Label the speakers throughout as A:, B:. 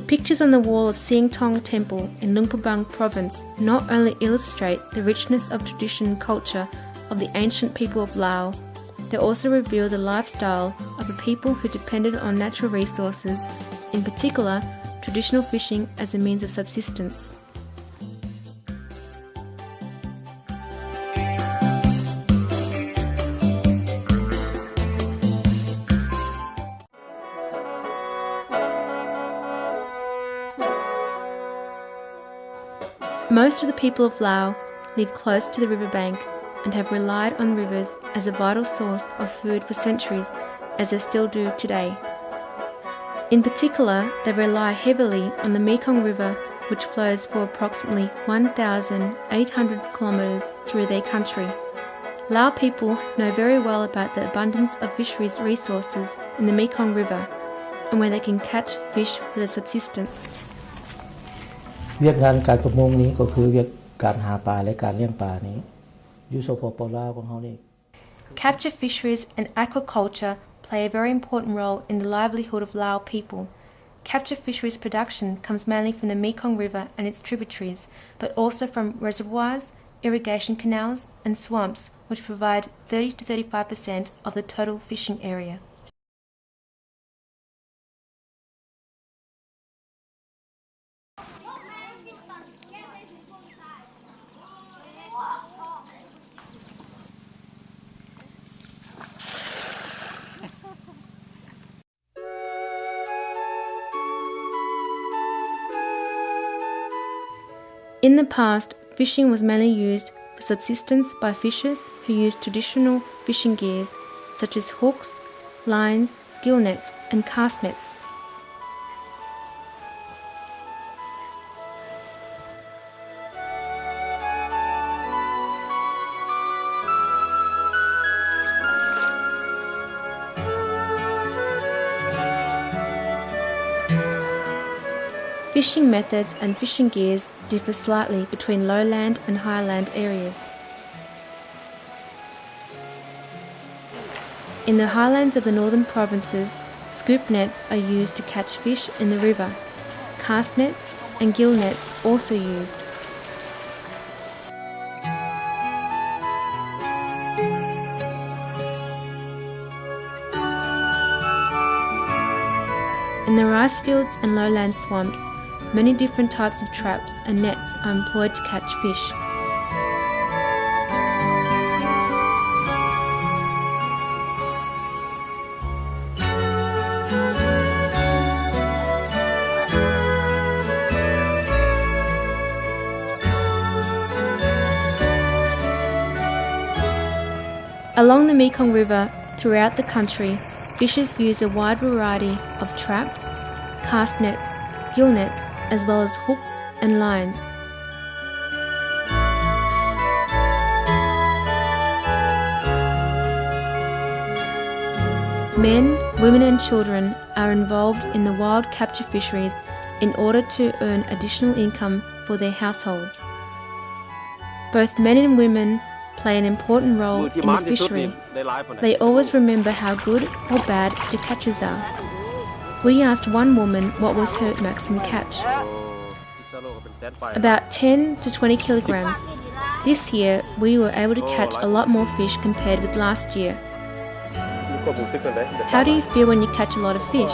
A: Pictures on the wall of Sieng Tong Temple in Luang Prabang province not only illustrate the richness of tradition and culture of the ancient people of Laos, they also reveal the lifestyle of a people who depended on natural resources, in particular traditional fishing as a means of subsistence. Most of the people of Laos live close to the riverbank and have relied on rivers as a vital source of food for centuries, as they still do today. In particular, they rely heavily on the Mekong River, which flows for approximately 1,800 kilometres through their country. Lao people know very well about the abundance of fisheries resources in the Mekong River and where they can catch fish for their subsistence.
B: เวียกงานการประมงนี้ก็คือเวียกการหาปลาและการเลี้ยงปลานี้อยู่สปป.ลาวของเฮานี่
A: Capture fisheries and aquaculture play a very important role in the livelihood of Lao people. Capture fisheries production comes mainly from the Mekong River and its tributaries, but also from reservoirs, irrigation canals and swamps, which provide 30 to 35% of the total fishing area. In the past, fishing was mainly used for subsistence by fishers who used traditional fishing gears such as hooks, lines, gill nets and cast nets. Fishing methods and fishing gears differ slightly between lowland and highland areas. In the highlands of the northern provinces, scoop nets are used to catch fish in the river. Cast nets and gill nets also used. In the rice fields and lowland swamps, many different types of traps and nets are employed to catch fish. Along the Mekong River, throughout the country, fishers use a wide variety of traps, cast nets, gill nets, as well as hooks and lines. Men, women and children are involved in the wild capture fisheries in order to earn additional income for their households. Both men and women play an important role in the fishery. They always remember how good or bad the catches are. We asked one woman what was her maximum catch. About 10 to 20 kilograms. This year we were able to catch a lot more fish compared with last year. How do you feel when you catch a lot of fish?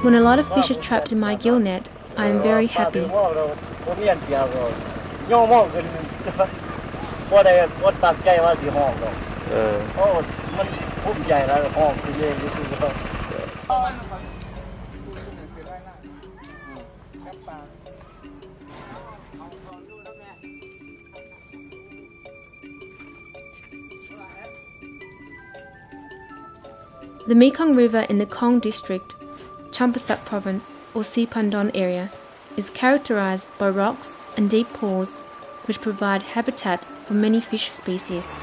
A: When a lot of fish are trapped in my gill net, I am very happy. The Mekong River in the Kong district, Champasak province or Sipandon area is characterized by rocks and deep pools which provide habitat for many fish species.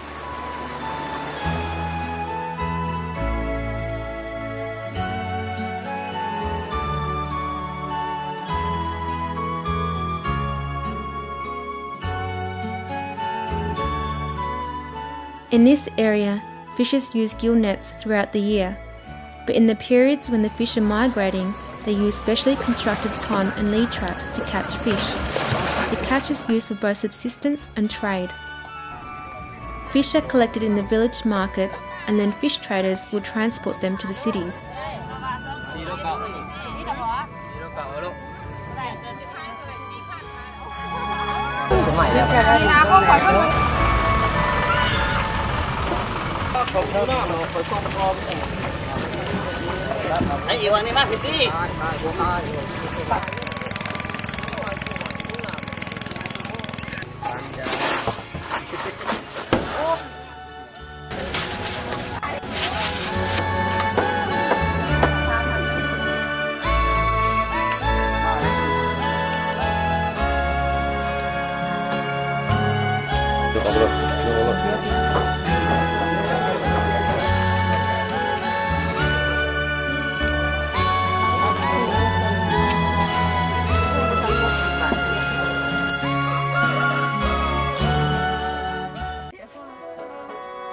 A: In this area, fishers use gill nets throughout the year, but in the periods when the fish are migrating, they use specially constructed ton and lead traps to catch fish. The catch is used for both subsistence and trade. Fish are collected in the village market and then fish traders will transport them to the cities.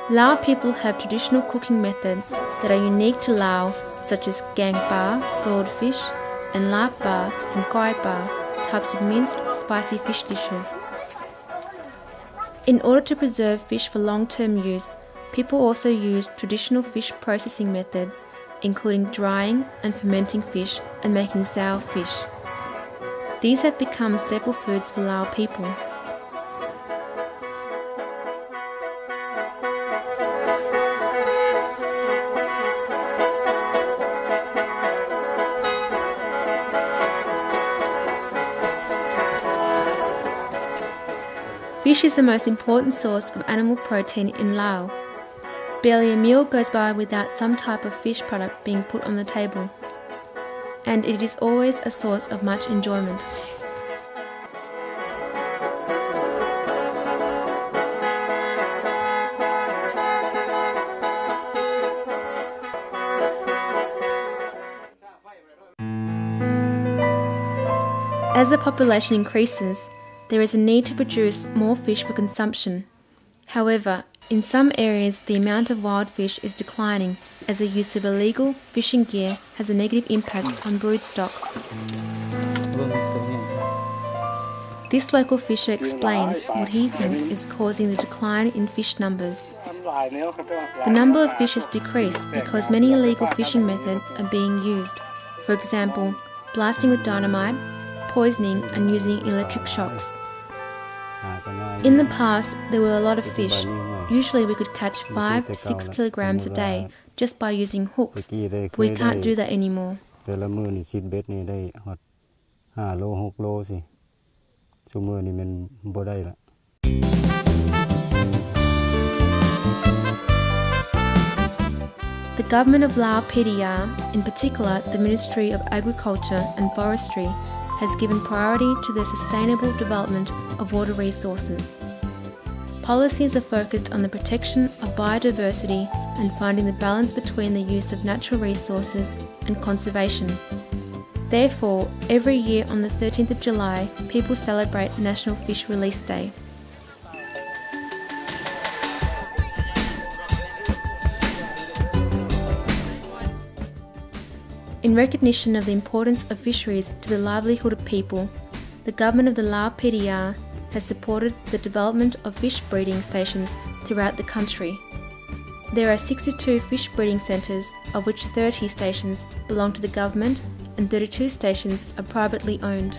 A: Lao people have traditional cooking methods that are unique to Lao, such as gang ba, boiled fish, and lap ba and koi ba, types of minced, spicy fish dishes. In order to preserve fish for long-term use, people also use traditional fish processing methods, including drying and fermenting fish and making sour fish. These have become staple foods for Lao people. Fish is the most important source of animal protein in Laos. Barely a meal goes by without some type of fish product being put on the table, and it is always a source of much enjoyment. As the population increases, there is a need to produce more fish for consumption. However, in some areas the amount of wild fish is declining as the use of illegal fishing gear has a negative impact on broodstock. This local fisher explains what he thinks is causing the decline in fish numbers. The number of fish has decreased because many illegal fishing methods are being used. For example, blasting with dynamite, poisoning and using electric shocks. In the past, there were a lot of fish. Usually we could catch 5 to 6 kilograms a day just by using hooks. We can't do that anymore. The government of Laos PDR, in particular the Ministry of Agriculture and Forestry, has given priority to the sustainable development of water resources. Policies are focused on the protection of biodiversity and finding the balance between the use of natural resources and conservation. Therefore, every year on the 13th of July, people celebrate National Fish Release Day. In recognition of the importance of fisheries to the livelihood of people, the government of the Laos PDR has supported the development of fish breeding stations throughout the country. There are 62 fish breeding centres, of which 30 stations belong to the government and 32 stations are privately owned.